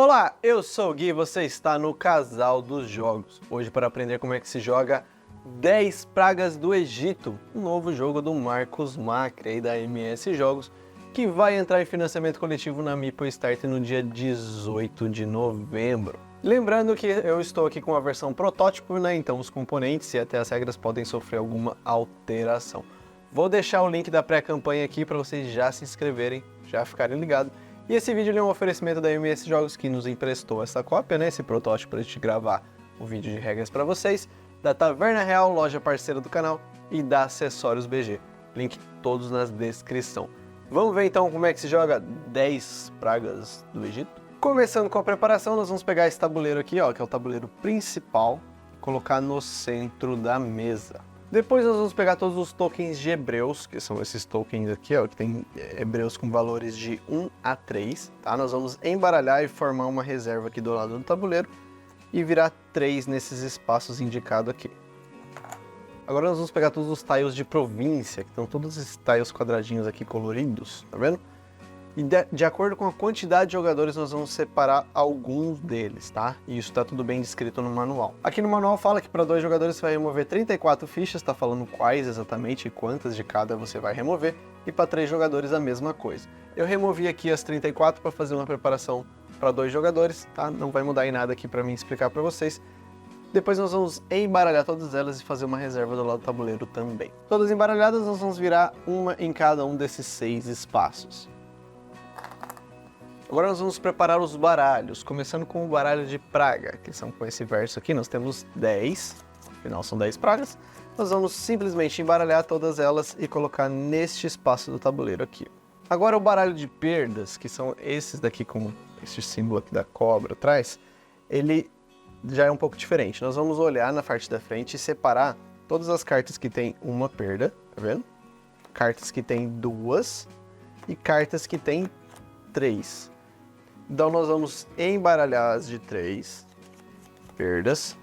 Olá, eu sou o Gui e você está no Casal dos Jogos. Hoje para aprender como é que se joga 10 Pragas do Egito, um novo jogo do Marcos Macri aí da MS Jogos, que vai entrar em financiamento coletivo na Meeple Start no dia 18 de novembro. Lembrando que eu estou aqui com a versão protótipo, né? Então os componentes e até as regras podem sofrer alguma alteração. Vou deixar o link da pré-campanha aqui para vocês já se inscreverem, já ficarem ligados. E esse vídeo é um oferecimento da MS Jogos, que nos emprestou essa cópia, né, esse protótipo, para a gente gravar o vídeo de regras para vocês, da Taverna Real, loja parceira do canal, e da Acessórios BG. Link todos na descrição. Vamos ver então como é que se joga 10 Pragas do Egito? Começando com a preparação, nós vamos pegar esse tabuleiro aqui, ó, que é o tabuleiro principal, e colocar no centro da mesa. Depois nós vamos pegar todos os tokens de hebreus, que são esses tokens aqui, ó, que tem hebreus com valores de 1 a 3, tá? Nós vamos embaralhar e formar uma reserva aqui do lado do tabuleiro e virar 3 nesses espaços indicados aqui. Agora nós vamos pegar todos os tiles de província, que estão todos esses tiles quadradinhos aqui coloridos, tá vendo? E de acordo com a quantidade de jogadores, nós vamos separar alguns deles, tá? E isso tá tudo bem descrito no manual. Aqui no manual fala que para 2 jogadores você vai remover 34 fichas, tá falando quais exatamente e quantas de cada você vai remover. E para 3 jogadores a mesma coisa. Eu removi aqui as 34 para fazer uma preparação para 2 jogadores, tá? Não vai mudar em nada aqui para mim explicar para vocês. Depois nós vamos embaralhar todas elas e fazer uma reserva do lado do tabuleiro também. Todas embaralhadas, nós vamos virar uma em cada um desses 6 espaços. Agora nós vamos preparar os baralhos, começando com o baralho de praga, que são com esse verso aqui. Nós temos 10, afinal são 10 pragas. Nós vamos simplesmente embaralhar todas elas e colocar neste espaço do tabuleiro aqui. Agora o baralho de perdas, que são esses daqui com esse símbolo aqui da cobra atrás, ele já é um pouco diferente. Nós vamos olhar na parte da frente e separar todas as cartas que tem uma perda, tá vendo? Cartas que tem 2 e cartas que tem 3. Então nós vamos embaralhar as de 3 perdas,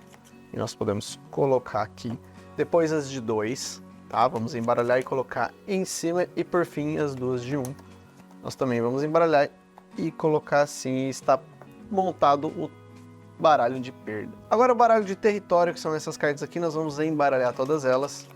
e nós podemos colocar aqui, depois as de 2, tá? Vamos embaralhar e colocar em cima, e por fim as duas de 1. Nós também vamos embaralhar e colocar assim, e está montado o baralho de perda. Agora o baralho de território, que são essas cartas aqui, nós vamos embaralhar todas elas,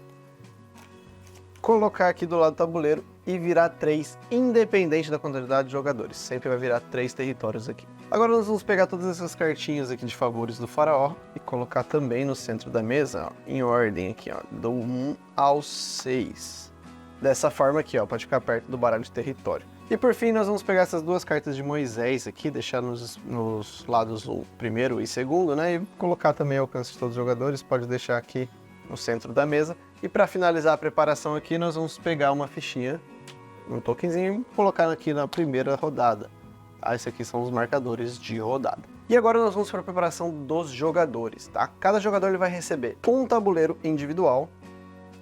colocar aqui do lado do tabuleiro e virar 3, independente da quantidade de jogadores. Sempre vai virar 3 territórios aqui. Agora nós vamos pegar todas essas cartinhas aqui de favores do faraó e colocar também no centro da mesa, ó, em ordem aqui, ó, do 1 ao 6. Dessa forma aqui, ó, pode ficar perto do baralho de território. E por fim nós vamos pegar essas duas cartas de Moisés aqui, deixar nos lados o primeiro e segundo, né, e colocar também ao alcance de todos os jogadores. Pode deixar aqui no centro da mesa. E para finalizar a preparação aqui, nós vamos pegar uma fichinha, um tokenzinho, e colocar aqui na primeira rodada. Tá? Esses aqui são os marcadores de rodada. E agora nós vamos para a preparação dos jogadores, tá? Cada jogador ele vai receber um tabuleiro individual.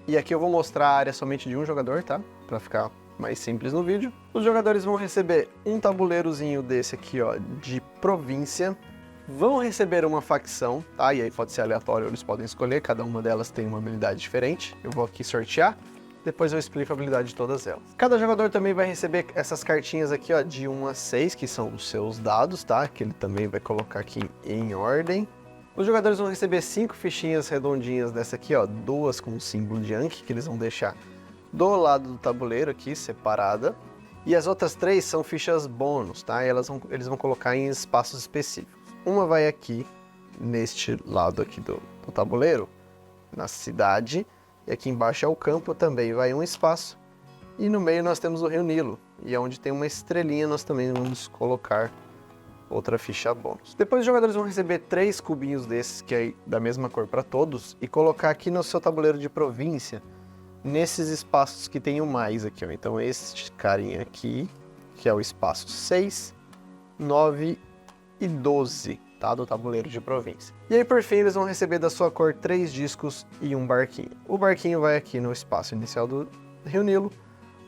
E aqui eu vou mostrar a área somente de um jogador, tá? Para ficar mais simples no vídeo. Os jogadores vão receber um tabuleirozinho desse aqui, ó, de província. Vão receber uma facção, tá? E aí pode ser aleatório, eles podem escolher, cada uma delas tem uma habilidade diferente. Eu vou aqui sortear, depois eu explico a habilidade de todas elas. Cada jogador também vai receber essas cartinhas aqui, ó, de 1 a 6, que são os seus dados, tá? Que ele também vai colocar aqui em ordem. Os jogadores vão receber 5 fichinhas redondinhas dessa aqui, ó, 2 com o símbolo de Anki, que eles vão deixar do lado do tabuleiro aqui, separada. E as outras 3 são fichas bônus, tá? E eles vão colocar em espaços específicos. Uma vai aqui, neste lado aqui do tabuleiro, na cidade, e aqui embaixo é o campo, também vai um espaço, e no meio nós temos o Rio Nilo, e onde tem uma estrelinha nós também vamos colocar outra ficha bônus. Depois os jogadores vão receber 3 cubinhos desses, que é da mesma cor para todos, e colocar aqui no seu tabuleiro de província, nesses espaços que tem o mais aqui, ó. Então este carinha aqui, que é o espaço 6, 9 e 12, tá, do tabuleiro de província. E aí por fim eles vão receber da sua cor 3 discos e um barquinho. O barquinho vai aqui no espaço inicial do Rio Nilo,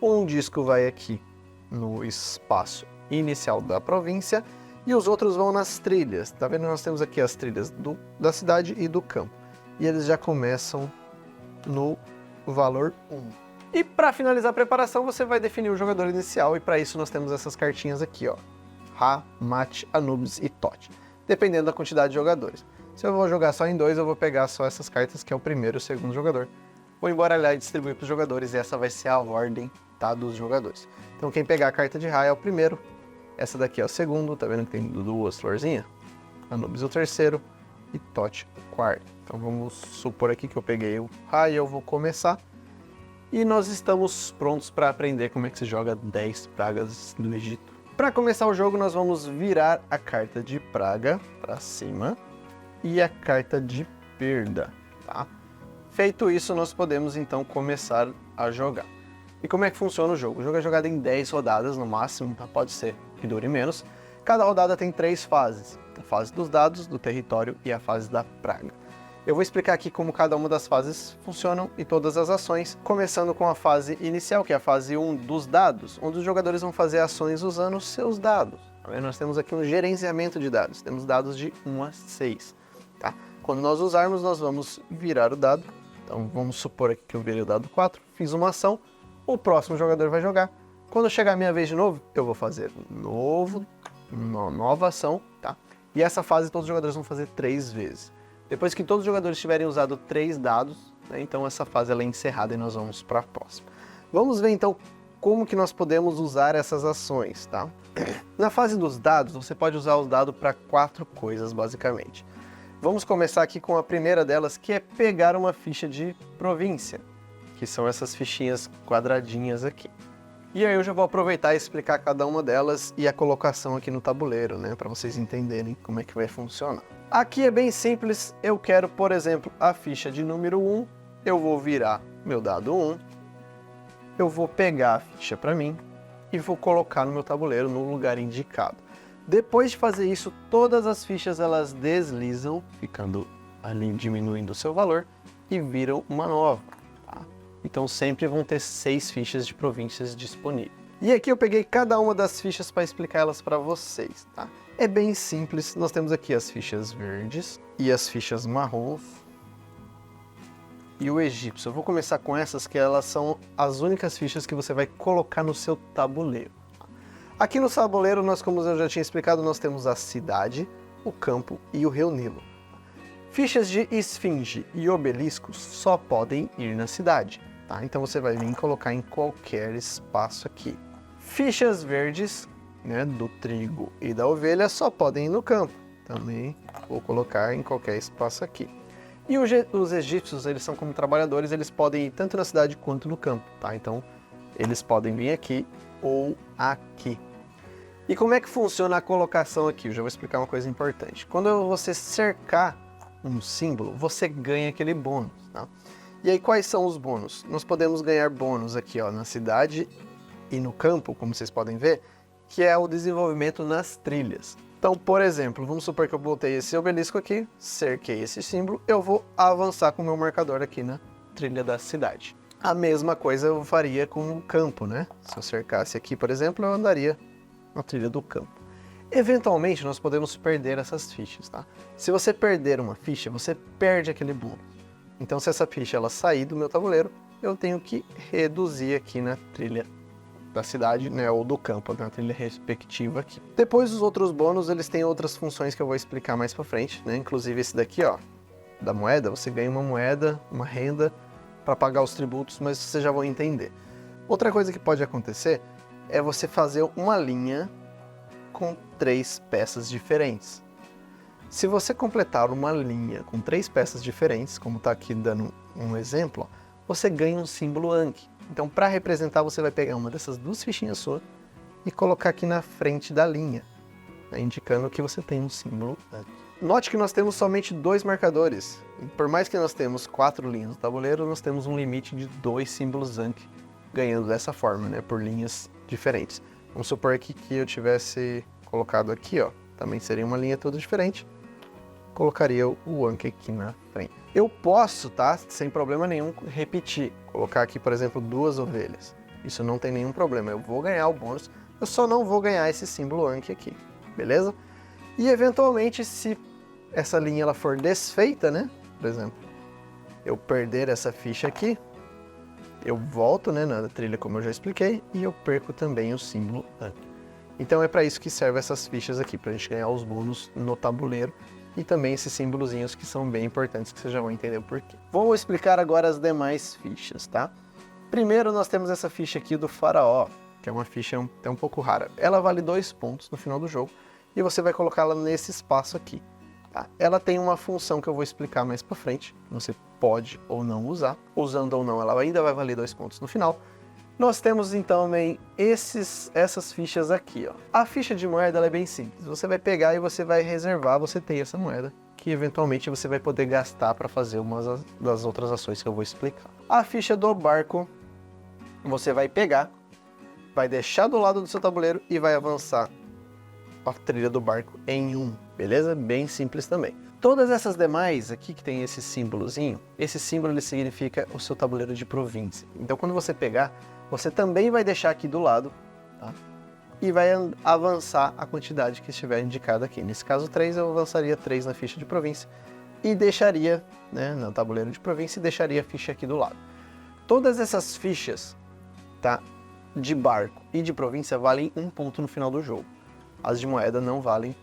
um disco vai aqui no espaço inicial da província e os outros vão nas trilhas. Tá vendo? Nós temos aqui as trilhas da cidade e do campo. E eles já começam no valor 1. E para finalizar a preparação, você vai definir o jogador inicial, e para isso nós temos essas cartinhas aqui, ó. Ra, Mat, Anubis e Thoth, dependendo da quantidade de jogadores. Se eu vou jogar só em 2, eu vou pegar só essas cartas, que é o primeiro e o segundo jogador. Vou embaralhar e distribuir para os jogadores, e essa vai ser a ordem, tá, dos jogadores. Então quem pegar a carta de Ra é o primeiro, essa daqui é o segundo, tá vendo que tem duas florzinhas? Anubis o terceiro e Thoth o quarto. Então vamos supor aqui que eu peguei o Ra e eu vou começar. E nós estamos prontos para aprender como é que se joga 10 pragas do Egito. Para começar o jogo, nós vamos virar a carta de praga para cima e a carta de perda, tá? Feito isso, nós podemos então começar a jogar. E como é que funciona o jogo? O jogo é jogado em 10 rodadas no máximo, tá? Pode ser que dure menos. Cada rodada tem 3 fases: a fase dos dados, do território e a fase da praga. Eu vou explicar aqui como cada uma das fases funcionam e todas as ações, começando com a fase inicial, que é a fase 1 dos dados, onde os jogadores vão fazer ações usando seus dados. Nós temos aqui um gerenciamento de dados, temos dados de 1 a 6. Tá? Quando nós usarmos, nós vamos virar o dado. Então vamos supor aqui que eu virei o dado 4, fiz uma ação, o próximo jogador vai jogar. Quando chegar a minha vez de novo, eu vou fazer nova ação, tá? E essa fase todos os jogadores vão fazer 3 vezes. Depois que todos os jogadores tiverem usado 3 dados, né, então essa fase ela é encerrada e nós vamos para a próxima. Vamos ver então como que nós podemos usar essas ações, tá? Na fase dos dados, você pode usar os dados para 4 coisas, basicamente. Vamos começar aqui com a primeira delas, que é pegar uma ficha de província, que são essas fichinhas quadradinhas aqui. E aí eu já vou aproveitar e explicar cada uma delas e a colocação aqui no tabuleiro, né, para vocês entenderem como é que vai funcionar. Aqui é bem simples, eu quero, por exemplo, a ficha de número 1, eu vou virar meu dado 1, eu vou pegar a ficha para mim e vou colocar no meu tabuleiro no lugar indicado. Depois de fazer isso, todas as fichas elas deslizam, ficando ali diminuindo o seu valor e viram uma nova. Tá? Então sempre vão ter 6 fichas de províncias disponíveis. E aqui eu peguei cada uma das fichas para explicar elas para vocês. Tá? É bem simples, nós temos aqui as fichas verdes e as fichas marrons e o egípcio. Eu vou começar com essas, que elas são as únicas fichas que você vai colocar no seu tabuleiro. Aqui no tabuleiro, nós, como eu já tinha explicado, nós temos a cidade, o campo e o rio Nilo. Fichas de esfinge e obeliscos só podem ir na cidade, tá? Então você vai vir colocar em qualquer espaço aqui. Fichas verdes, né, do trigo e da ovelha só podem ir no campo. Também vou colocar em qualquer espaço aqui. E os egípcios, eles são como trabalhadores, eles podem ir tanto na cidade quanto no campo, tá? Então eles podem vir aqui ou aqui. E como é que funciona a colocação aqui? Eu já vou explicar uma coisa importante. Quando você cercar um símbolo, você ganha aquele bônus, tá? E aí quais são os bônus? Nós podemos ganhar bônus aqui, ó, na cidade e no campo, como vocês podem ver, que é o desenvolvimento nas trilhas. Então, por exemplo, vamos supor que eu botei esse obelisco aqui, cerquei esse símbolo, eu vou avançar com o meu marcador aqui na trilha da cidade. A mesma coisa eu faria com o campo, né? Se eu cercasse aqui, por exemplo, eu andaria na trilha do campo. Eventualmente, nós podemos perder essas fichas, tá? Se você perder uma ficha, você perde aquele bônus. Então, se essa ficha ela sair do meu tabuleiro, eu tenho que reduzir aqui na trilha da cidade, né, ou do campo, na trilha respectiva aqui. Depois, os outros bônus, eles têm outras funções que eu vou explicar mais pra frente, né? Inclusive esse daqui, ó, da moeda, você ganha uma moeda, uma renda para pagar os tributos, mas vocês já vão entender. Outra coisa que pode acontecer é você fazer uma linha com 3 peças diferentes. Se você completar uma linha com 3 peças diferentes, como está aqui dando um exemplo, ó, você ganha um símbolo Anki. Então, para representar, você vai pegar uma dessas 2 fichinhas suas e colocar aqui na frente da linha, né, indicando que você tem um símbolo Anki. Note que nós temos somente 2 marcadores. E por mais que nós temos 4 linhas no tabuleiro, nós temos um limite de 2 símbolos Anki, ganhando dessa forma, né, por linhas diferentes. Vamos supor aqui que eu tivesse colocado aqui, ó, também seria uma linha toda diferente. Colocaria o Anki aqui na frente. Eu posso, tá, sem problema nenhum, repetir. Colocar aqui, por exemplo, 2 ovelhas. Isso não tem nenhum problema, eu vou ganhar o bônus, eu só não vou ganhar esse símbolo Anki aqui, beleza? E eventualmente, se essa linha ela for desfeita, né, por exemplo, eu perder essa ficha aqui, eu volto, né, na trilha como eu já expliquei, e eu perco também o símbolo Anki. Então é para isso que servem essas fichas aqui, para a gente ganhar os bônus no tabuleiro e também esses símbolozinhos que são bem importantes, que vocês já vão entender o porquê. Vou explicar agora as demais fichas, tá? Primeiro nós temos essa ficha aqui do Faraó, que é uma ficha até um pouco rara. Ela vale 2 pontos no final do jogo e você vai colocá-la nesse espaço aqui. Tá? Ela tem uma função que eu vou explicar mais pra frente, você pode ou não usar. Usando ou não, ela ainda vai valer 2 pontos no final. Nós temos então também essas fichas aqui, ó. A ficha de moeda ela é bem simples, você vai pegar e você vai reservar, você tem essa moeda, que eventualmente você vai poder gastar para fazer uma das outras ações que eu vou explicar. A ficha do barco, você vai pegar, vai deixar do lado do seu tabuleiro e vai avançar a trilha do barco em 1, beleza? Bem simples também. Todas essas demais aqui que tem esse símbolozinho, esse símbolo ele significa o seu tabuleiro de província. Então quando você pegar, você também vai deixar aqui do lado, tá? E vai avançar a quantidade que estiver indicada aqui. Nesse caso 3, eu avançaria 3 na ficha de província e deixaria, né, no tabuleiro de província e deixaria a ficha aqui do lado. Todas essas fichas, tá, de barco e de província valem 1 ponto no final do jogo. As de moeda não valem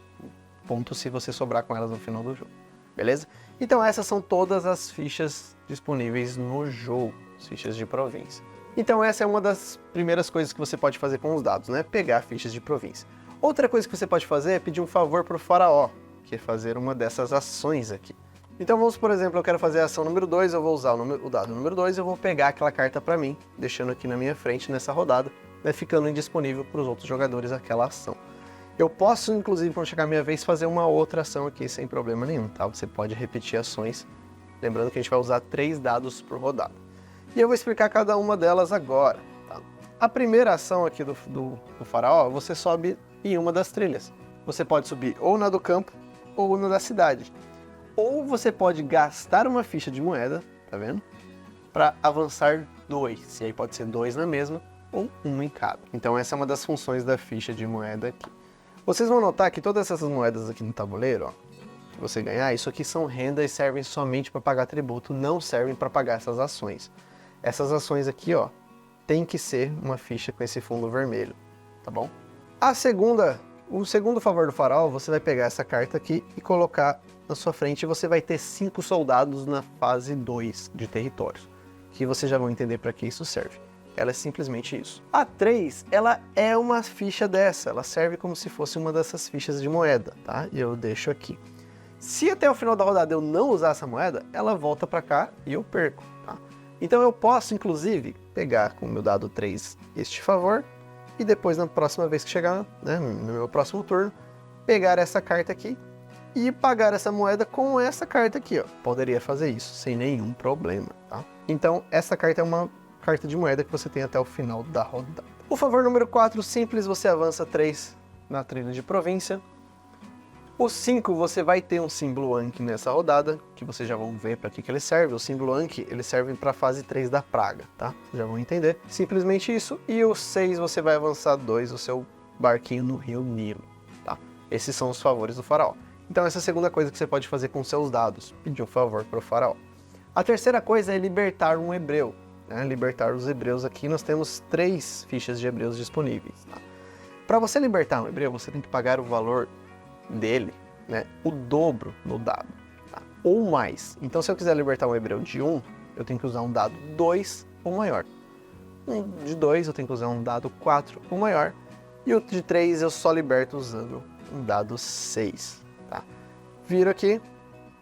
ponto se você sobrar com elas no final do jogo, beleza? Então essas são todas as fichas disponíveis no jogo, as fichas de província. Então essa é uma das primeiras coisas que você pode fazer com os dados, né? Pegar fichas de província. Outra coisa que você pode fazer é pedir um favor para o Faraó, que é fazer uma dessas ações aqui. Então vamos, por exemplo, eu quero fazer a ação número 2, eu vou usar o dado número 2, eu vou pegar aquela carta para mim, deixando aqui na minha frente nessa rodada, né, ficando indisponível para os outros jogadores aquela ação. Eu posso, inclusive, quando chegar a minha vez, fazer uma outra ação aqui sem problema nenhum, tá? Você pode repetir ações, lembrando que a gente vai usar 3 dados por rodada. E eu vou explicar cada uma delas agora, tá? A primeira ação aqui do Faraó, você sobe em uma das trilhas. Você pode subir ou na do campo ou na da cidade. Ou você pode gastar uma ficha de moeda, tá vendo? Para avançar 2. E aí pode ser 2 na mesma ou 1 em cada. Então essa é uma das funções da ficha de moeda aqui. Vocês vão notar que todas essas moedas aqui no tabuleiro, ó, que você ganhar, isso aqui são renda e servem somente para pagar tributo, não servem para pagar essas ações. Essas ações aqui, ó, tem que ser uma ficha com esse fundo vermelho, tá bom? O segundo favor do Faraó, você vai pegar essa carta aqui e colocar na sua frente e você vai ter 5 soldados na fase 2 de territórios, que vocês já vão entender para que isso serve. Ela é simplesmente isso. A 3, ela é uma ficha dessa, ela serve como se fosse uma dessas fichas de moeda, tá? E eu deixo aqui. Se até o final da rodada eu não usar essa moeda, ela volta para cá e eu perco, tá? Então eu posso, inclusive, pegar com o meu dado 3 este favor e depois, na próxima vez que chegar, né, no meu próximo turno, pegar essa carta aqui e pagar essa moeda com essa carta aqui, ó. Poderia fazer isso sem nenhum problema, tá? Então essa carta é uma carta de moeda que você tem até o final da rodada. O favor número 4, simples, você avança 3 na trilha de província. O 5, você vai ter um símbolo Anki nessa rodada, que vocês já vão ver para que ele serve. O símbolo Anki, ele serve para a fase 3 da praga, tá? Vocês já vão entender. Simplesmente isso. E o 6, você vai avançar 2, o seu barquinho no rio Nilo, tá? Esses são os favores do Faraó. Então essa é a segunda coisa que você pode fazer com seus dados, pedir um favor para o Faraó. A terceira coisa é libertar um hebreu. Libertar os hebreus aqui, nós temos 3 fichas de hebreus disponíveis. Tá? Para você libertar um hebreu, você tem que pagar o valor dele, né, o dobro no dado, tá? Ou mais. Então se eu quiser libertar um hebreu de 1, eu tenho que usar um dado 2 ou maior. De 2 eu tenho que usar um dado 4 ou maior. E o de 3 eu só liberto usando um dado 6. Tá? Viro aqui,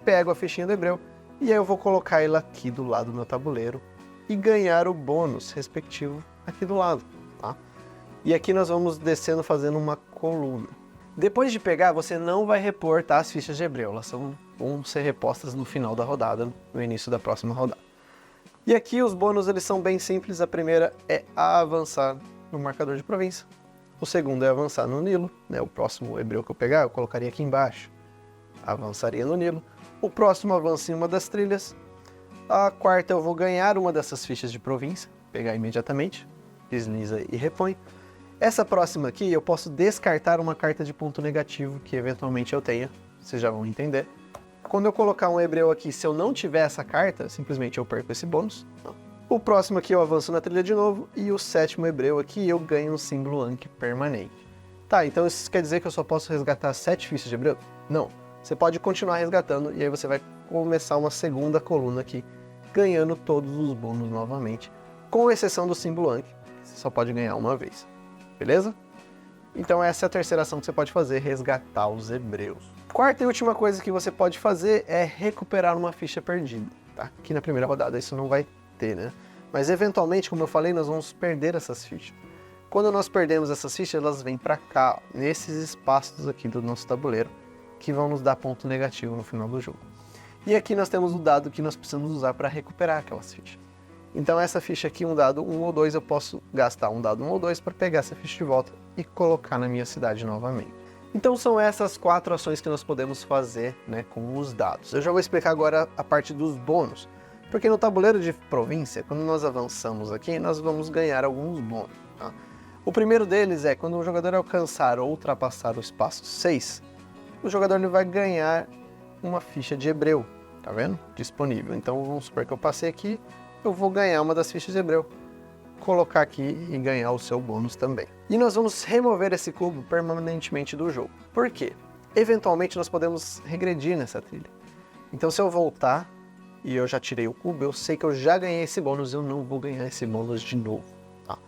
pego a fichinha do hebreu e aí eu vou colocar ele aqui do lado do meu tabuleiro e ganhar o bônus respectivo aqui do lado, tá? E aqui nós vamos descendo fazendo uma coluna. Depois de pegar, você não vai repor, tá, as fichas de hebreu, elas vão ser repostas no final da rodada, no início da próxima rodada. E aqui os bônus eles são bem simples, a primeira é avançar no marcador de província, o segundo é avançar no Nilo, né, o próximo hebreu que eu pegar eu colocaria aqui embaixo, avançaria no Nilo, o próximo avança em uma das trilhas, a quarta eu vou ganhar uma dessas fichas de província, pegar imediatamente, desliza e repõe. Essa próxima aqui eu posso descartar uma carta de ponto negativo que eventualmente eu tenha, vocês já vão entender. Quando eu colocar um hebreu aqui, se eu não tiver essa carta, simplesmente eu perco esse bônus. O próximo aqui eu avanço na trilha de novo e o sétimo hebreu aqui eu ganho um símbolo Anki permanente. Tá, então isso quer dizer que eu só posso resgatar 7 fichas de hebreu? Não. Você pode continuar resgatando e aí você vai começar uma segunda coluna aqui, ganhando todos os bônus novamente, com exceção do símbolo Ankh, que você só pode ganhar uma vez. Beleza? Então essa é a terceira ação que você pode fazer, resgatar os hebreus. Quarta e última coisa que você pode fazer é recuperar uma ficha perdida, tá? Aqui na primeira rodada isso não vai ter, né? Mas eventualmente, como eu falei, nós vamos perder essas fichas. Quando nós perdemos essas fichas, elas vêm para cá, nesses espaços aqui do nosso tabuleiro, que vão nos dar ponto negativo no final do jogo. E aqui nós temos o dado que nós precisamos usar para recuperar aquelas fichas. Então essa ficha aqui, um dado 1 ou 2, eu posso gastar um dado 1 ou 2 para pegar essa ficha de volta e colocar na minha cidade novamente. Então são essas 4 ações que nós podemos fazer, né, com os dados. Eu já vou explicar agora a parte dos bônus, porque no tabuleiro de província, quando nós avançamos aqui, nós vamos ganhar alguns bônus. Tá? O primeiro deles é quando o jogador alcançar ou ultrapassar o espaço 6, o jogador ele vai ganhar uma ficha de hebreu, tá vendo? Disponível. Então vamos supor que eu passei aqui, eu vou ganhar uma das fichas de hebreu, colocar aqui e ganhar o seu bônus também. E nós vamos remover esse cubo permanentemente do jogo. Por quê? Eventualmente nós podemos regredir nessa trilha. Então se eu voltar e eu já tirei o cubo, eu sei que eu já ganhei esse bônus, eu não vou ganhar esse bônus de novo. Tá?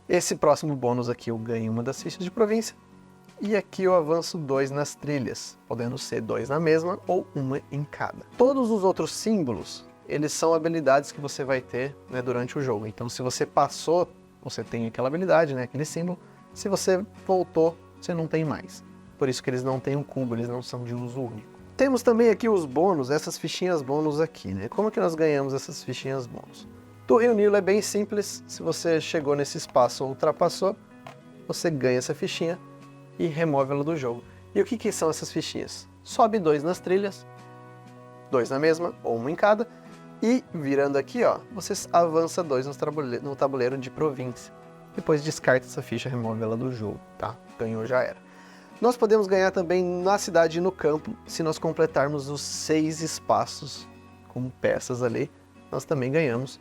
Esse próximo bônus aqui eu ganho uma das fichas de província, e aqui eu avanço 2 nas trilhas, podendo ser 2 na mesma ou uma em cada. Todos os outros símbolos, eles são habilidades que você vai ter, né, durante o jogo. Então se você passou, você tem aquela habilidade, né, aquele símbolo. Se você voltou, você não tem mais. Por isso que eles não têm um cubo, eles não são de uso único. Temos também aqui os bônus, essas fichinhas bônus aqui, né? Como que nós ganhamos essas fichinhas bônus? Do Rio Nilo é bem simples, se você chegou nesse espaço ou ultrapassou, você ganha essa fichinha e remove ela do jogo. E o que que são essas fichinhas? Sobe 2 nas trilhas, 2 na mesma ou uma em cada, e virando aqui, ó, você avança 2 no tabuleiro de província. Depois descarta essa ficha, remove ela do jogo, tá? Ganhou, já era. Nós podemos ganhar também na cidade e no campo, se nós completarmos os 6 espaços com peças ali, nós também ganhamos.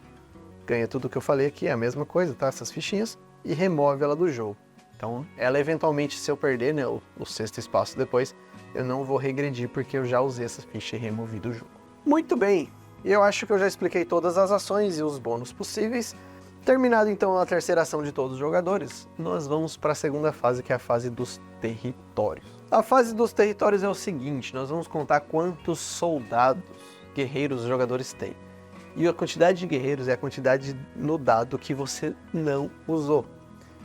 Ganha tudo o que eu falei aqui, é a mesma coisa, tá? Essas fichinhas, e remove ela do jogo. Então, ela eventualmente, se eu perder, né, o 6º espaço depois, eu não vou regredir porque eu já usei essa ficha e removi do jogo. Muito bem, eu acho que eu já expliquei todas as ações e os bônus possíveis. Terminado então a terceira ação de todos os jogadores, nós vamos para a segunda fase, que é a fase dos territórios. A fase dos territórios é o seguinte, nós vamos contar quantos soldados, guerreiros os jogadores têm. E a quantidade de guerreiros é a quantidade no dado que você não usou.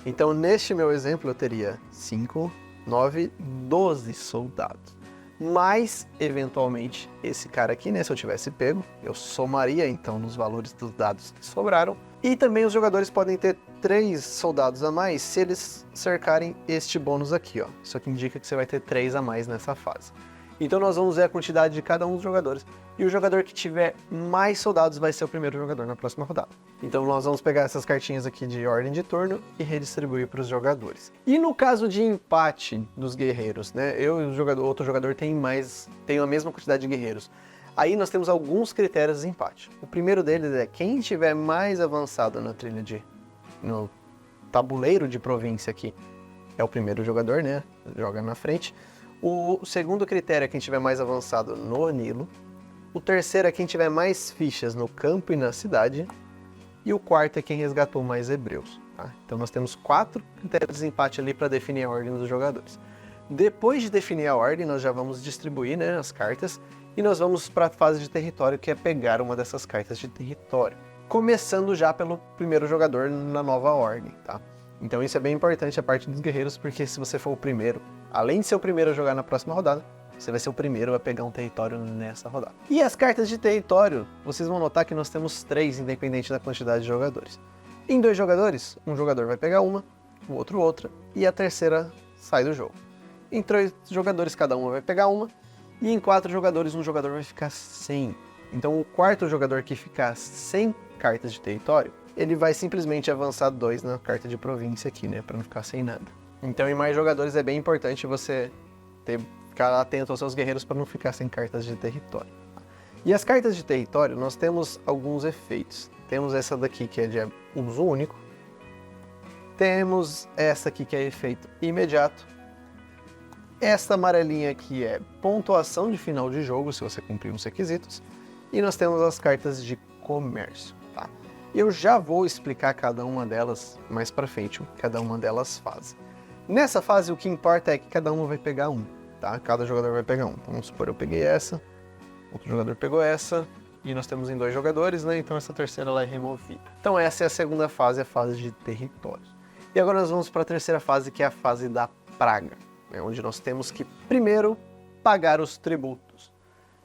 Então neste meu exemplo eu teria 5, 9, 12 soldados. Mas, eventualmente, esse cara aqui, né, se eu tivesse pego, eu somaria então nos valores dos dados que sobraram. E também os jogadores podem ter 3 soldados a mais se eles cercarem este bônus aqui, ó. Isso aqui indica que você vai ter 3 a mais nessa fase. Então nós vamos ver a quantidade de cada um dos jogadores. E o jogador que tiver mais soldados vai ser o primeiro jogador na próxima rodada. Então nós vamos pegar essas cartinhas aqui de ordem de turno e redistribuir para os jogadores. E no caso de empate dos guerreiros, né? Eu e o outro jogador tem a mesma quantidade de guerreiros. Aí nós temos alguns critérios de empate. O primeiro deles é quem tiver mais avançado na trilha no tabuleiro de província aqui é o primeiro jogador, né? Joga na frente. O segundo critério é quem tiver mais avançado no Nilo. O terceiro é quem tiver mais fichas no campo e na cidade. E o quarto é quem resgatou mais hebreus. Tá? Então nós temos 4 critérios de empate ali para definir a ordem dos jogadores. Depois de definir a ordem, nós já vamos distribuir, né, as cartas. E nós vamos para a fase de território, que é pegar uma dessas cartas de território. Começando já pelo primeiro jogador na nova ordem, tá? Então isso é bem importante, a parte dos guerreiros, porque se você for o primeiro, além de ser o primeiro a jogar na próxima rodada, você vai ser o primeiro a pegar um território nessa rodada. E as cartas de território, vocês vão notar que nós temos 3, independente da quantidade de jogadores. Em 2 jogadores, um jogador vai pegar uma, o outro outra, e a terceira sai do jogo. Em 3 jogadores, cada um vai pegar uma, e em 4 jogadores, um jogador vai ficar sem. Então o quarto jogador que ficar sem cartas de território, ele vai simplesmente avançar 2 na carta de província aqui, né, para não ficar sem nada. Então em mais jogadores é bem importante você ficar atento aos seus guerreiros para não ficar sem cartas de território. E as cartas de território, nós temos alguns efeitos. Temos essa daqui que é de uso único. Temos essa aqui que é efeito imediato. Esta amarelinha aqui é pontuação de final de jogo, se você cumprir os requisitos. E nós temos as cartas de comércio, tá? Eu já vou explicar cada uma delas mais pra frente, o que cada uma delas faz. Nessa fase, o que importa é que cada uma vai pegar um, tá? Cada jogador vai pegar um. Então, vamos supor, eu peguei essa, outro jogador pegou essa, e nós temos em 2 jogadores, né? Então essa terceira ela é removida. Então essa é a segunda fase, a fase de territórios. E agora nós vamos para a terceira fase, que é a fase da praga, né? Onde nós temos que primeiro pagar os tributos.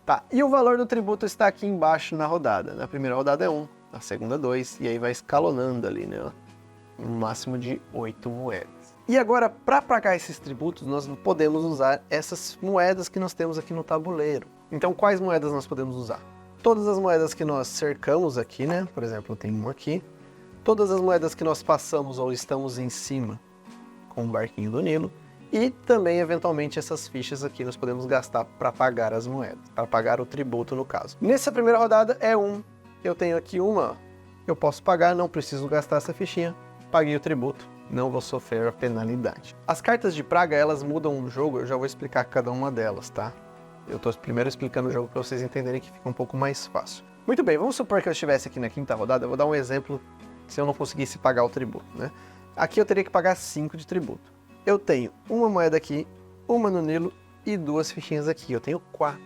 Tá, e o valor do tributo está aqui embaixo na rodada. Na primeira rodada é 1, na segunda 2, e aí vai escalonando ali, né? Um máximo de 8 moedas. E agora, para pagar esses tributos, nós podemos usar essas moedas que nós temos aqui no tabuleiro. Então, quais moedas nós podemos usar? Todas as moedas que nós cercamos aqui, né? Por exemplo, tem uma aqui. Todas as moedas que nós passamos ou estamos em cima com o barquinho do Nilo. E também, eventualmente, essas fichas aqui nós podemos gastar para pagar as moedas, para pagar o tributo no caso. Nessa primeira rodada é 1. Eu tenho aqui uma, eu posso pagar, não preciso gastar essa fichinha. Paguei o tributo, não vou sofrer a penalidade. As cartas de praga, elas mudam o jogo, eu já vou explicar cada uma delas, tá? Eu estou primeiro explicando o jogo para vocês entenderem que fica um pouco mais fácil. Muito bem, vamos supor que eu estivesse aqui na quinta rodada, eu vou dar um exemplo se eu não conseguisse pagar o tributo, né? Aqui eu teria que pagar 5 de tributo. Eu tenho uma moeda aqui, uma no Nilo e 2 fichinhas aqui. Eu tenho 4.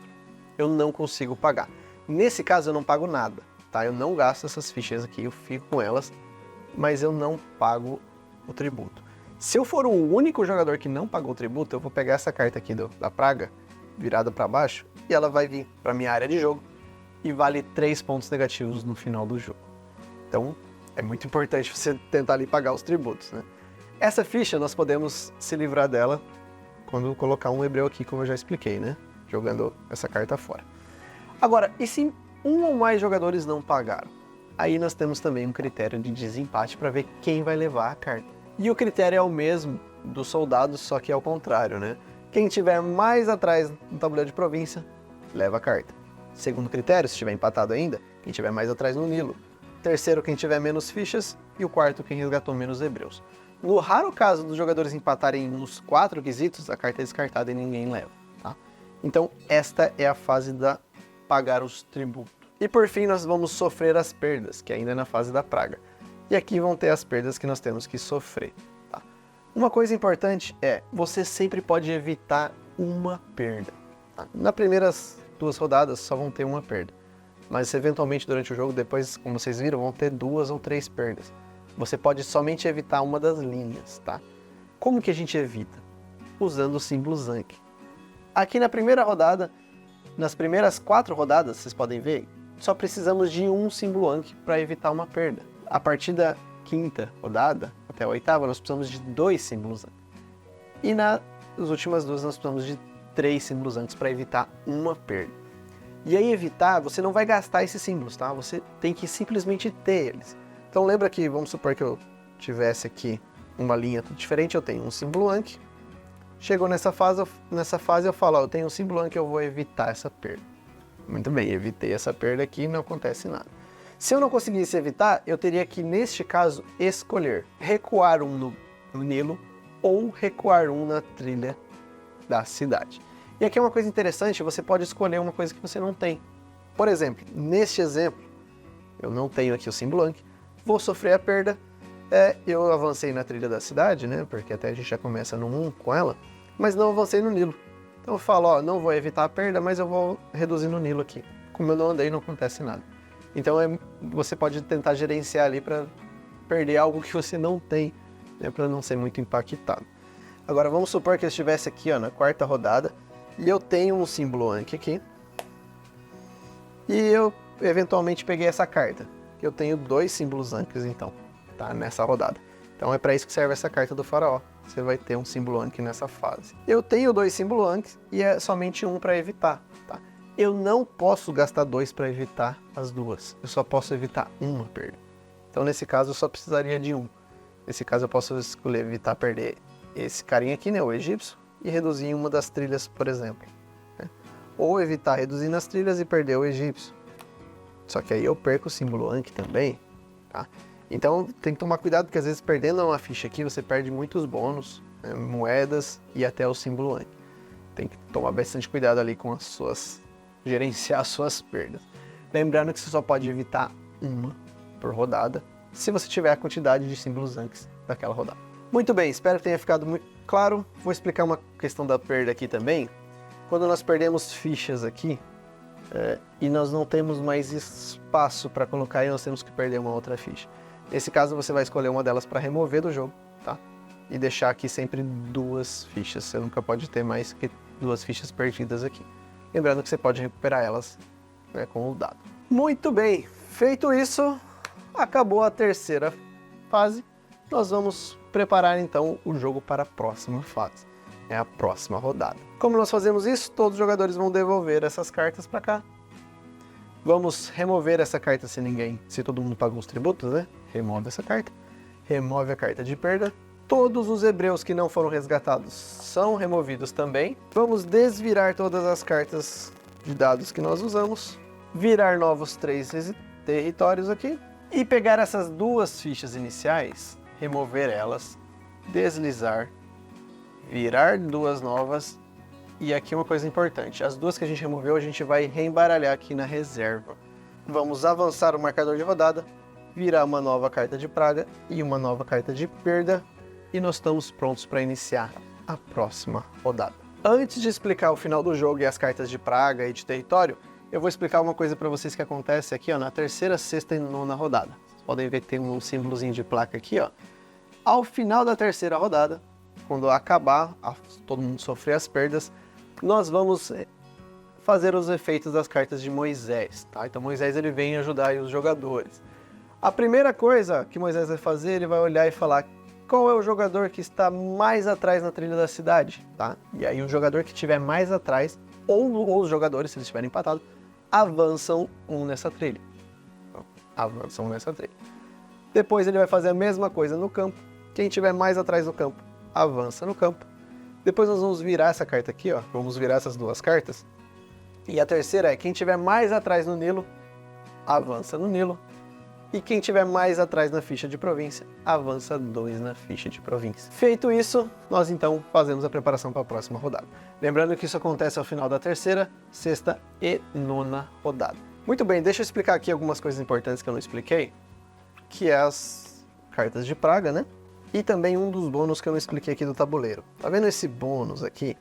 Eu não consigo pagar. Nesse caso eu não pago nada, tá? Eu não gasto essas fichinhas aqui, eu fico com elas, mas eu não pago o tributo. Se eu for o único jogador que não pagou o tributo, eu vou pegar essa carta aqui da praga, virada para baixo, e ela vai vir para minha área de jogo e vale 3 pontos negativos no final do jogo. Então, é muito importante você tentar ali pagar os tributos, né? Essa ficha nós podemos se livrar dela quando colocar um hebreu aqui, como eu já expliquei, né? Jogando essa carta fora. Agora, e se um ou mais jogadores não pagaram? Aí nós temos também um critério de desempate para ver quem vai levar a carta. E o critério é o mesmo dos soldados, só que é ao contrário, né? Quem tiver mais atrás no tabuleiro de província, leva a carta. Segundo critério, se estiver empatado ainda, quem tiver mais atrás no Nilo. Terceiro, quem tiver menos fichas. E o quarto, quem resgatou menos hebreus. No raro caso dos jogadores empatarem nos 4 quesitos, a carta é descartada e ninguém leva, tá? Então, esta é a fase da pagar os tributos. E por fim, nós vamos sofrer as perdas, que ainda é na fase da praga. E aqui vão ter as perdas que nós temos que sofrer, tá? Uma coisa importante é, você sempre pode evitar uma perda, tá? Nas primeiras 2 rodadas só vão ter uma perda. Mas eventualmente durante o jogo, depois, como vocês viram, vão ter 2 ou 3 perdas. Você pode somente evitar uma das linhas, tá? Como que a gente evita? Usando o símbolo Zank. Aqui na primeira rodada, nas primeiras 4 rodadas, vocês podem ver, só precisamos de um símbolo Anki para evitar uma perda. A partir da quinta rodada até a 8ª, nós precisamos de 2 símbolos Anki. E nas últimas 2 nós precisamos de 3 símbolos Anki para evitar uma perda. E aí evitar, você não vai gastar esses símbolos, tá? Você tem que simplesmente ter eles. Então lembra que, vamos supor que eu tivesse aqui uma linha diferente, eu tenho um símbolo Anki. Chegou nessa fase eu falo, ó, eu tenho um símbolo Anki, eu vou evitar essa perda. Muito bem, evitei essa perda aqui e não acontece nada. Se eu não conseguisse evitar, eu teria que, neste caso, escolher recuar um no Nilo ou recuar um na trilha da cidade. E aqui é uma coisa interessante, você pode escolher uma coisa que você não tem. Por exemplo, neste exemplo, eu não tenho aqui o símbolo Anki, vou sofrer a perda, eu avancei na trilha da cidade, né, porque até a gente já começa no 1 com ela, mas não avancei no Nilo. Então eu falo, ó, não vou evitar a perda, mas eu vou reduzir no Nilo aqui. Como eu não andei, não acontece nada. Então você pode tentar gerenciar ali para perder algo que você não tem, né, para não ser muito impactado. Agora vamos supor que eu estivesse aqui, ó, na 4ª rodada, e eu tenho um símbolo Anki aqui, e eu eventualmente peguei essa carta. Eu tenho 2 símbolos Ankis, então, tá? Nessa rodada. Então é para isso que serve essa carta do faraó. Você vai ter um símbolo Anki nessa fase. Eu tenho 2 símbolos Ankis e é somente um para evitar, tá? Eu não posso gastar 2 para evitar as 2. Eu só posso evitar uma perda. Então nesse caso eu só precisaria de 1. Nesse caso eu posso escolher evitar perder esse carinha aqui, né? O egípcio, e reduzir em uma das trilhas, por exemplo, né? Ou evitar reduzir nas trilhas e perder o egípcio. Só que aí eu perco o símbolo Anki também, tá? Então tem que tomar cuidado, porque às vezes perdendo uma ficha aqui, você perde muitos bônus, né, moedas e até o símbolo Ankh. Tem que tomar bastante cuidado ali com as suas... gerenciar as suas perdas. Lembrando que você só pode evitar uma por rodada, se você tiver a quantidade de símbolos Ankhs daquela rodada. Muito bem, espero que tenha ficado muito claro. Vou explicar uma questão da perda aqui também. Quando nós perdemos fichas aqui, e nós não temos mais espaço para colocar e nós temos que perder uma outra ficha. Nesse caso, você vai escolher uma delas para remover do jogo, tá? E deixar aqui sempre 2 fichas. Você nunca pode ter mais que 2 fichas perdidas aqui. Lembrando que você pode recuperar elas, né, com o dado. Muito bem, feito isso, acabou a terceira fase. Nós vamos preparar então o jogo para a próxima fase. É a próxima rodada. Como nós fazemos isso? Todos os jogadores vão devolver essas cartas para cá. Vamos remover essa carta se todo mundo pagou os tributos, né? Remove essa carta. Remove a carta de perda. Todos os hebreus que não foram resgatados são removidos também. Vamos desvirar todas as cartas de dados que nós usamos. Virar novos 3 territórios aqui. E pegar essas 2 fichas iniciais, remover elas, deslizar, virar 2 novas. E aqui uma coisa importante, as 2 que a gente removeu a gente vai reembaralhar aqui na reserva. Vamos avançar o marcador de rodada, virar uma nova carta de praga e uma nova carta de perda. E nós estamos prontos para iniciar a próxima rodada. Antes de explicar o final do jogo e as cartas de praga e de território, eu vou explicar uma coisa para vocês que acontece aqui, ó, na terceira, sexta e nona rodada. Vocês podem ver que tem um símbolozinho de placa aqui, ó. Ao final da terceira rodada, quando acabar, todo mundo sofrer as perdas, nós vamos fazer os efeitos das cartas de Moisés, tá? Então Moisés ele vem ajudar aí os jogadores. A primeira coisa que Moisés vai fazer, ele vai olhar e falar qual é o jogador que está mais atrás na trilha da cidade, tá? E aí o jogador que estiver mais atrás, ou os jogadores, se eles estiverem empatados, avançam nessa trilha. Então, avançam nessa trilha. Depois ele vai fazer a mesma coisa no campo. Quem estiver mais atrás do campo, avança no campo. Depois nós vamos virar essa carta aqui, ó. Vamos virar essas 2 cartas. E a terceira é, quem estiver mais atrás no Nilo, avança no Nilo. E quem estiver mais atrás na ficha de província, avança 2 na ficha de província. Feito isso, nós então fazemos a preparação para a próxima rodada. Lembrando que isso acontece ao final da terceira, sexta e nona rodada. Muito bem, deixa eu explicar aqui algumas coisas importantes que eu não expliquei, que é as cartas de praga, né? E também um dos bônus que eu não expliquei aqui do tabuleiro. Tá vendo esse bônus aqui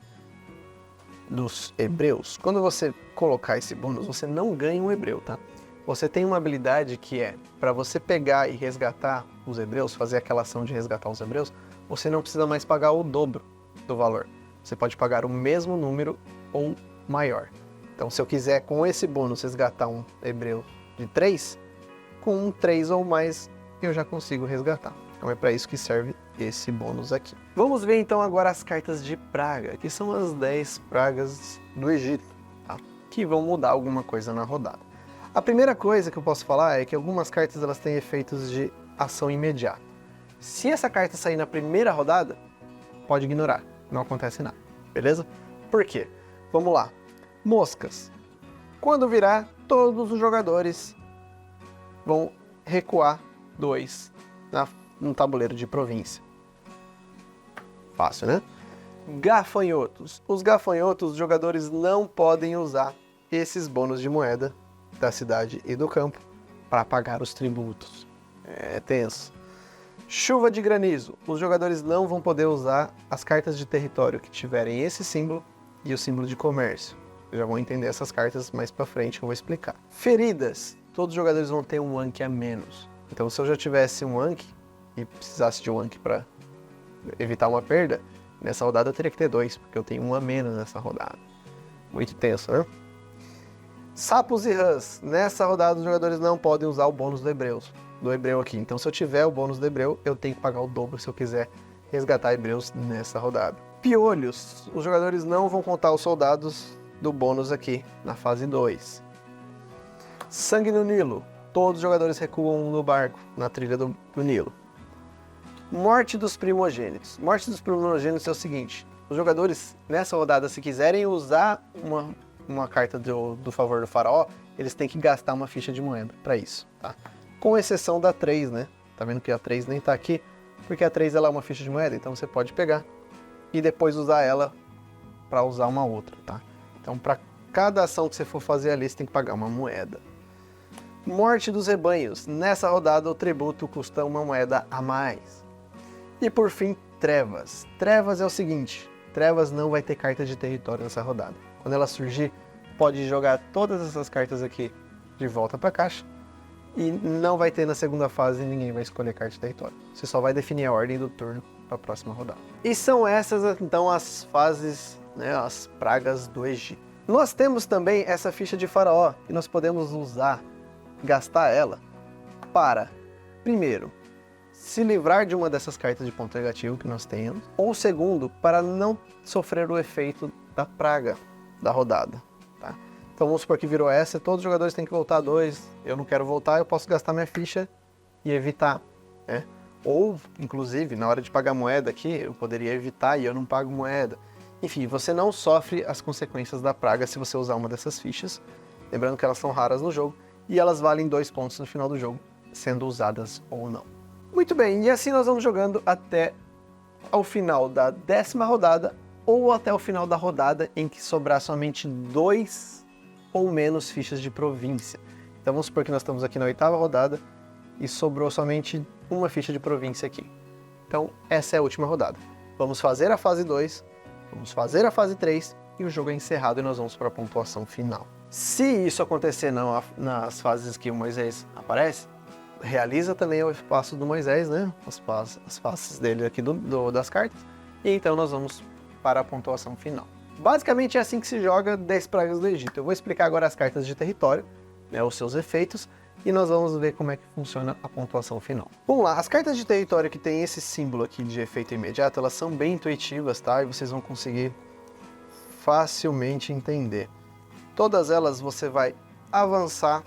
dos hebreus? Quando você colocar esse bônus, você não ganha um hebreu, tá? Você tem uma habilidade que é, para você pegar e resgatar os hebreus, fazer aquela ação de resgatar os hebreus, você não precisa mais pagar o dobro do valor. Você pode pagar o mesmo número ou maior. Então, se eu quiser com esse bônus resgatar um hebreu de 3, com um 3 ou mais eu já consigo resgatar. Então é para isso que serve esse bônus aqui. Vamos ver então agora as cartas de praga, que são as 10 pragas do Egito, tá? Que vão mudar alguma coisa na rodada. A primeira coisa que eu posso falar é que algumas cartas elas têm efeitos de ação imediata. Se essa carta sair na primeira rodada, pode ignorar, não acontece nada, beleza? Por quê? Vamos lá. Moscas. Quando virar, todos os jogadores vão recuar 2 no tabuleiro de província. Fácil, né? Gafanhotos. Os gafanhotos, os jogadores não podem usar esses bônus de moeda da cidade e do campo para pagar os tributos. É tenso. Chuva de granizo. Os jogadores não vão poder usar as cartas de território que tiverem esse símbolo e o símbolo de comércio. Vocês já vão entender essas cartas mais para frente que eu vou explicar. Feridas. Todos os jogadores vão ter um Ankh a menos. Então se eu já tivesse um Ankh e precisasse de um Ankh para evitar uma perda, nessa rodada eu teria que ter 2, porque eu tenho um a menos nessa rodada. Muito tenso, né? Sapos e rãs. Nessa rodada os jogadores não podem usar o bônus do hebreu aqui. Então se eu tiver o bônus do hebreu, eu tenho que pagar o dobro se eu quiser resgatar hebreus nessa rodada. Piolhos. Os jogadores não vão contar os soldados do bônus aqui na fase 2. Sangue no Nilo. Todos os jogadores recuam no barco, na trilha do Nilo. Morte dos primogênitos. Morte dos primogênitos é o seguinte. Os jogadores nessa rodada, se quiserem usar uma carta do favor do faraó, eles têm que gastar uma ficha de moeda para isso, tá? Com exceção da 3, né? Tá vendo que a 3 nem tá aqui? Porque a 3 ela é uma ficha de moeda, então você pode pegar e depois usar ela para usar uma outra, tá? Então para cada ação que você for fazer ali, você tem que pagar uma moeda. Morte dos rebanhos. Nessa rodada o tributo custa uma moeda a mais. E por fim, Trevas. Trevas é o seguinte, Trevas não vai ter carta de território nessa rodada. Quando ela surgir, pode jogar todas essas cartas aqui de volta para a caixa. E não vai ter na segunda fase, ninguém vai escolher carta de território. Você só vai definir a ordem do turno para a próxima rodada. E são essas então as fases, né, as pragas do Egito. Nós temos também essa ficha de faraó, que nós podemos usar, gastar ela para, primeiro, se livrar de uma dessas cartas de ponto negativo que nós temos, ou segundo, para não sofrer o efeito da praga da rodada. Tá? Então vamos supor que virou essa, todos os jogadores têm que voltar 2, eu não quero voltar, eu posso gastar minha ficha e evitar, né? Ou, inclusive, na hora de pagar moeda aqui, eu poderia evitar e eu não pago moeda. Enfim, você não sofre as consequências da praga se você usar uma dessas fichas, lembrando que elas são raras no jogo, e elas valem 2 pontos no final do jogo, sendo usadas ou não. Muito bem, e assim nós vamos jogando até ao final da 10ª rodada, ou até o final da rodada em que sobrar somente 2 ou menos fichas de província. Então vamos supor que nós estamos aqui na 8ª rodada e sobrou somente uma ficha de província aqui. Então essa é a última rodada. Vamos fazer a fase 2, vamos fazer a fase 3 e o jogo é encerrado e nós vamos para a pontuação final. Se isso acontecer nas fases que o Moisés aparece, realiza também o espaço do Moisés, né? As faces dele aqui das cartas. E então nós vamos para a pontuação final. Basicamente é assim que se joga 10 pragas do Egito. Eu vou explicar agora as cartas de território, né, os seus efeitos, e nós vamos ver como é que funciona a pontuação final. Vamos lá, as cartas de território que tem esse símbolo aqui de efeito imediato, elas são bem intuitivas, tá? E vocês vão conseguir facilmente entender. Todas elas você vai avançar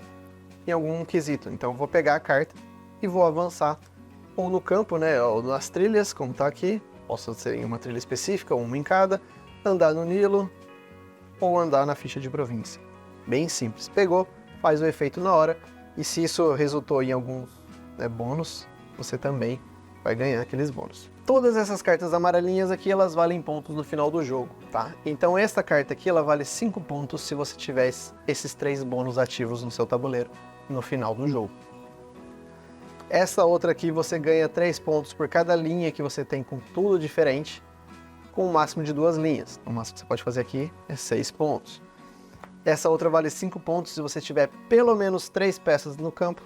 em algum quesito. Então eu vou pegar a carta e vou avançar ou no campo, né, ou nas trilhas, como tá aqui. Posso ser em uma trilha específica, ou uma em cada, andar no Nilo ou andar na ficha de província. Bem simples. Pegou, faz o efeito na hora, e se isso resultou em alguns, né, bônus, você também vai ganhar aqueles bônus. Todas essas cartas amarelinhas aqui, elas valem pontos no final do jogo, tá? Então essa carta aqui, ela vale 5 pontos se você tiver esses 3 bônus ativos no seu tabuleiro no final do jogo. Essa outra aqui você ganha 3 pontos por cada linha que você tem com tudo diferente, com um máximo de 2 linhas. O máximo que você pode fazer aqui é 6 pontos. Essa outra vale 5 pontos se você tiver pelo menos 3 peças no campo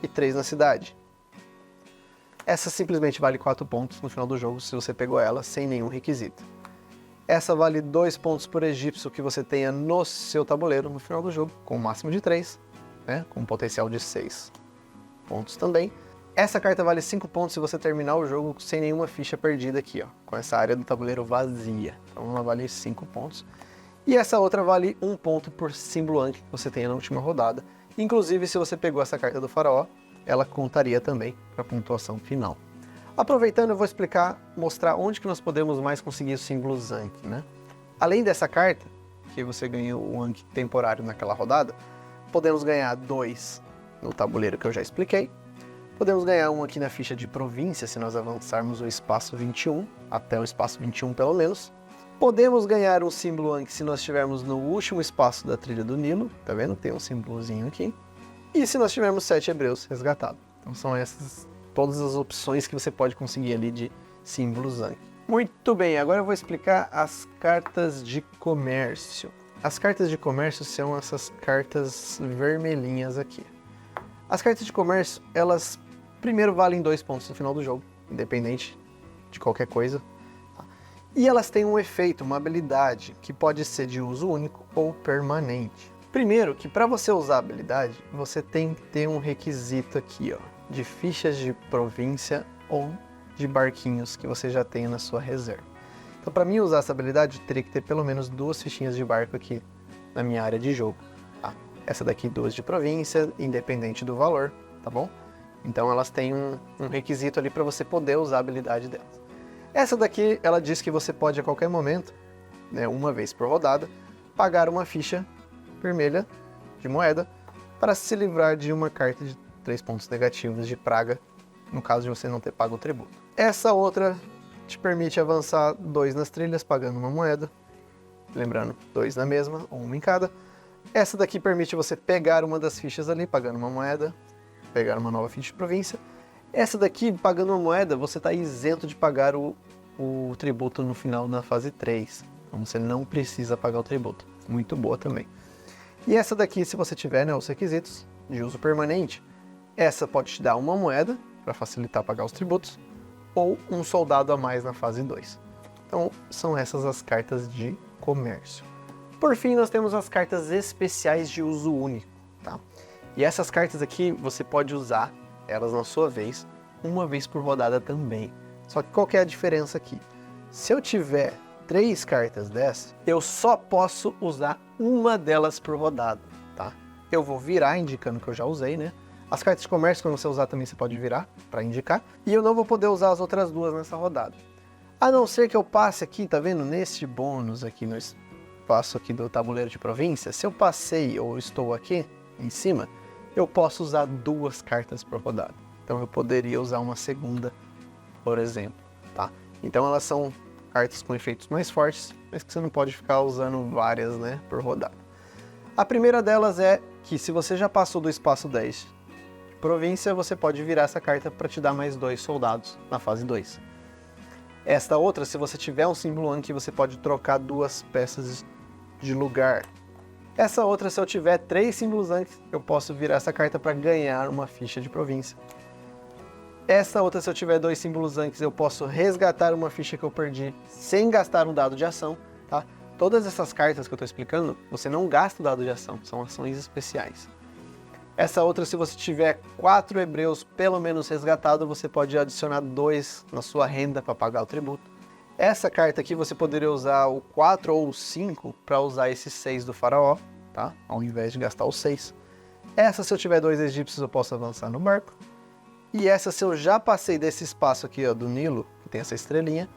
e 3 na cidade. Essa simplesmente vale 4 pontos no final do jogo se você pegou ela sem nenhum requisito. Essa vale 2 pontos por egípcio que você tenha no seu tabuleiro no final do jogo, com um máximo de 3, né, com um potencial de 6 pontos também. Essa carta vale 5 pontos se você terminar o jogo sem nenhuma ficha perdida aqui, ó, com essa área do tabuleiro vazia. Então ela vale 5 pontos. E essa outra vale 1 ponto por símbolo Ankh que você tenha na última rodada. Inclusive, se você pegou essa carta do faraó, ela contaria também para a pontuação final. Aproveitando, eu vou mostrar onde que nós podemos mais conseguir os símbolos Ankh, né? Além dessa carta, que você ganhou o Ankh temporário naquela rodada, podemos ganhar 2 no tabuleiro que eu já expliquei. Podemos ganhar um aqui na ficha de província, se nós avançarmos o espaço 21, até o espaço 21 pelo menos. Podemos ganhar um símbolo Ankh se nós estivermos no último espaço da trilha do Nilo, tá vendo? Tem um símbolozinho aqui. E se nós tivermos 7 hebreus resgatados. Então são essas todas as opções que você pode conseguir ali de símbolos Ankh. Muito bem, agora eu vou explicar as cartas de comércio. As cartas de comércio são essas cartas vermelhinhas aqui. As cartas de comércio, elas primeiro valem 2 pontos no final do jogo, independente de qualquer coisa. E elas têm um efeito, uma habilidade, que pode ser de uso único ou permanente. Primeiro, que para você usar a habilidade, você tem que ter um requisito aqui, ó, de fichas de província ou de barquinhos que você já tenha na sua reserva. Então, para mim usar essa habilidade, eu teria que ter pelo menos 2 fichinhas de barco aqui na minha área de jogo. Tá? Essa daqui 2 de província, independente do valor, tá bom? Então elas têm um requisito ali para você poder usar a habilidade delas. Essa daqui, ela diz que você pode a qualquer momento, né, uma vez por rodada, pagar uma ficha vermelha de moeda para se livrar de uma carta de 3 pontos negativos de praga no caso de você não ter pago o tributo. Essa outra te permite avançar 2 nas trilhas, pagando uma moeda. Lembrando, 2 na mesma, ou 1 em cada. Essa daqui permite você pegar uma das fichas ali, pagando uma moeda, pegar uma nova ficha de província. Essa daqui, pagando uma moeda, você está isento de pagar o tributo no final na fase 3. Então você não precisa pagar o tributo. Muito boa também. E essa daqui, se você tiver, né, os requisitos de uso permanente, essa pode te dar uma moeda, para facilitar pagar os tributos, ou um soldado a mais na fase 2. Então, são essas as cartas de comércio. Por fim, nós temos as cartas especiais de uso único, tá? E essas cartas aqui, você pode usar elas na sua vez, uma vez por rodada também. Só que qual que é a diferença aqui? Se eu tiver 3 cartas dessas, eu só posso usar uma delas por rodada, tá? Eu vou virar indicando que eu já usei, né? As cartas de comércio, quando você usar também, você pode virar para indicar. E eu não vou poder usar as outras 2 nessa rodada. A não ser que eu passe aqui, tá vendo? Neste bônus aqui, no espaço aqui do tabuleiro de província, se eu passei ou estou aqui em cima, eu posso usar 2 cartas por rodada. Então eu poderia usar uma segunda, por exemplo, tá? Então elas são cartas com efeitos mais fortes, mas que você não pode ficar usando várias, né, por rodada. A primeira delas é que se você já passou do espaço 10 província, você pode virar essa carta para te dar mais 2 soldados na fase 2. Esta outra, se você tiver um símbolo Anki, você pode trocar 2 peças de lugar. Essa outra, se eu tiver 3 símbolos Anki, eu posso virar essa carta para ganhar uma ficha de província. Essa outra, se eu tiver 2 símbolos Anki, eu posso resgatar uma ficha que eu perdi sem gastar um dado de ação, tá? Todas essas cartas que eu estou explicando, você não gasta o dado de ação, são ações especiais. Essa outra, se você tiver 4 hebreus pelo menos resgatado, você pode adicionar 2 na sua renda para pagar o tributo. Essa carta aqui você poderia usar o 4 ou o 5 para usar esse 6 do faraó, tá? Ao invés de gastar o 6. Essa, se eu tiver 2 egípcios, eu posso avançar no barco. E essa, se eu já passei desse espaço aqui, ó, do Nilo, que tem essa estrelinha,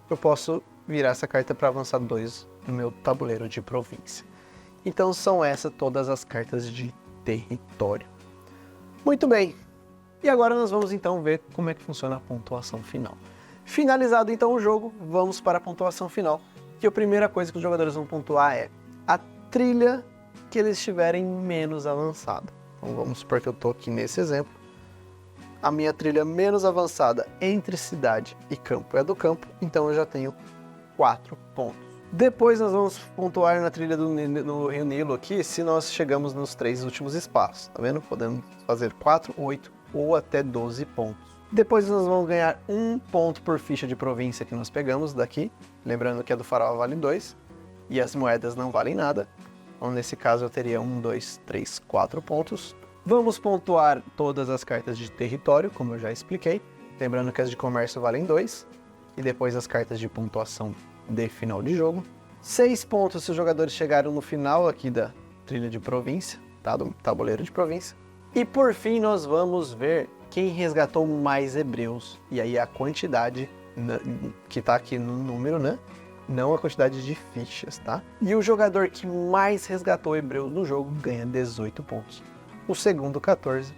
eu posso virar essa carta para avançar 2 no meu tabuleiro de província. Então são essas todas as cartas de território. Muito bem, e agora nós vamos então ver como é que funciona a pontuação final. Finalizado então o jogo, vamos para a pontuação final, que a primeira coisa que os jogadores vão pontuar é a trilha que eles estiverem menos avançada. Então vamos supor que eu estou aqui nesse exemplo, a minha trilha menos avançada entre cidade e campo é a do campo, então eu já tenho 4 pontos. Depois nós vamos pontuar na trilha no Rio Nilo aqui, se nós chegamos nos 3 últimos espaços, tá vendo? Podemos fazer 4, 8 ou até 12 pontos. Depois nós vamos ganhar 1 ponto por ficha de província que nós pegamos daqui, lembrando que a do faraó vale 2, e as moedas não valem nada, então nesse caso eu teria 1, 2, 3, 4 pontos. Vamos pontuar todas as cartas de território, como eu já expliquei, lembrando que as de comércio valem 2, e depois as cartas de pontuação de final de jogo. 6 pontos se os jogadores chegaram no final aqui da trilha de província, tá? Do tabuleiro de província. E por fim nós vamos ver quem resgatou mais hebreus. E aí a quantidade que tá aqui no número, né? Não a quantidade de fichas, tá? E o jogador que mais resgatou hebreus no jogo ganha 18 pontos. O segundo 14,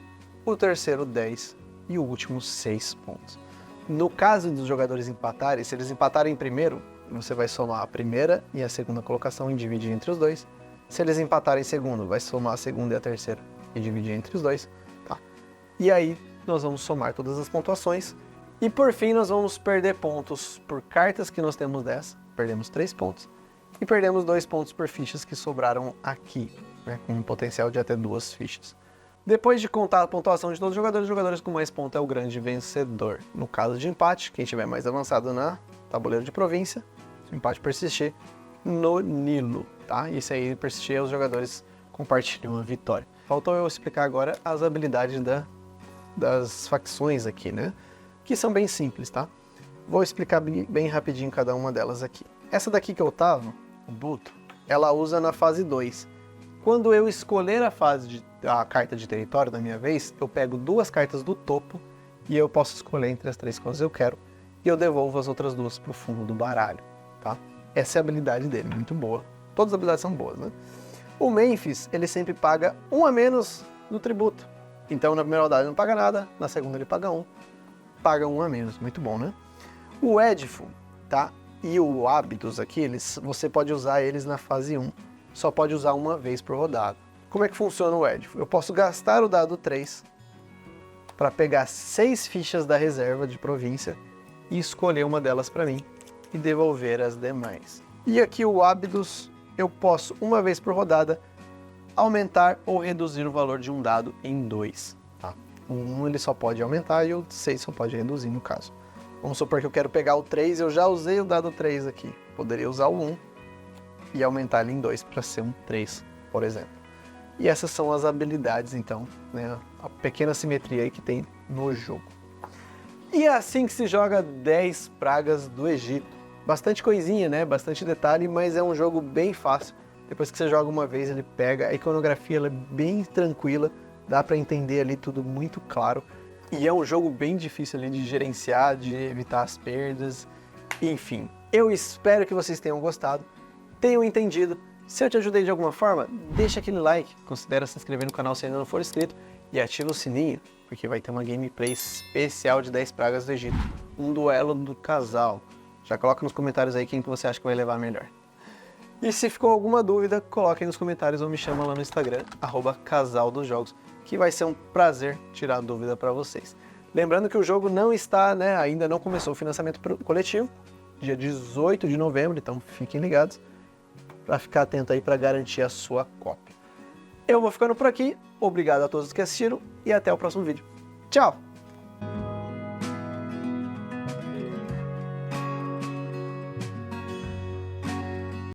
o terceiro 10 e o último 6 pontos. No caso dos jogadores empatarem, se eles empatarem primeiro, você vai somar a primeira e a segunda colocação e dividir entre os dois. Se eles empatarem em segundo, vai somar a segunda e a terceira e dividir entre os dois, tá? E aí nós vamos somar todas as pontuações. E por fim nós vamos perder pontos por cartas que nós temos dessa. Perdemos 3 pontos. E perdemos 2 pontos por fichas que sobraram aqui, né? Com um potencial de até 2 fichas. Depois de contar a pontuação de todos os jogadores com mais pontos é o grande vencedor. No caso de empate, quem estiver mais avançado na tabuleiro de província, se o empate persistir no Nilo, tá? E se aí persistir, os jogadores compartilham a vitória. Faltou eu explicar agora as habilidades das facções aqui, né? Que são bem simples, tá? Vou explicar bem rapidinho cada uma delas aqui. Essa daqui que eu tava, o Buto, ela usa na fase 2. Quando eu escolher a carta de território da minha vez, eu pego 2 cartas do topo e eu posso escolher entre as 3 coisas que eu quero e eu devolvo as outras 2 pro fundo do baralho, tá? Essa é a habilidade dele, muito boa. Todas as habilidades são boas, né? O Memphis, ele sempre paga 1 a menos no tributo. Então na primeira rodada ele não paga nada, na segunda ele paga 1, paga um a menos. Muito bom, né? O Edifo, tá? E o Hábitos aqui, você pode usar eles na fase 1. Só pode usar uma vez por rodada. Como é que funciona o Edifo? Eu posso gastar o dado 3 para pegar 6 fichas da reserva de província e escolher uma delas para mim e devolver as demais. E aqui o Hábitos, eu posso, uma vez por rodada, aumentar ou reduzir o valor de um dado em 2. Tá? O 1 ele só pode aumentar e o 6 só pode reduzir no caso. Vamos supor que eu quero pegar o 3, eu já usei o dado 3 aqui. Poderia usar o 1 e aumentar ele em 2 para ser um 3, por exemplo. E essas são as habilidades, então, né? A pequena simetria aí que tem no jogo. E é assim que se joga 10 Pragas do Egito. Bastante coisinha, né? Bastante detalhe, mas é um jogo bem fácil. Depois que você joga uma vez, ele pega. A iconografia ela é bem tranquila, dá para entender ali tudo muito claro. E é um jogo bem difícil ali de gerenciar, de evitar as perdas, enfim. Eu espero que vocês tenham gostado, tenham entendido. Se eu te ajudei de alguma forma, deixa aquele like, considera se inscrever no canal se ainda não for inscrito e ativa o sininho, porque vai ter uma gameplay especial de 10 Pragas do Egito, um duelo do casal. Já coloca nos comentários aí quem que você acha que vai levar melhor. E se ficou alguma dúvida, coloque aí nos comentários ou me chama lá no Instagram, @casaldosjogos, que vai ser um prazer tirar dúvida para vocês. Lembrando que o jogo não está, né, ainda não começou o financiamento coletivo, dia 18 de novembro, então fiquem ligados para ficar atento aí para garantir a sua cópia. Eu vou ficando por aqui, obrigado a todos que assistiram e até o próximo vídeo. Tchau!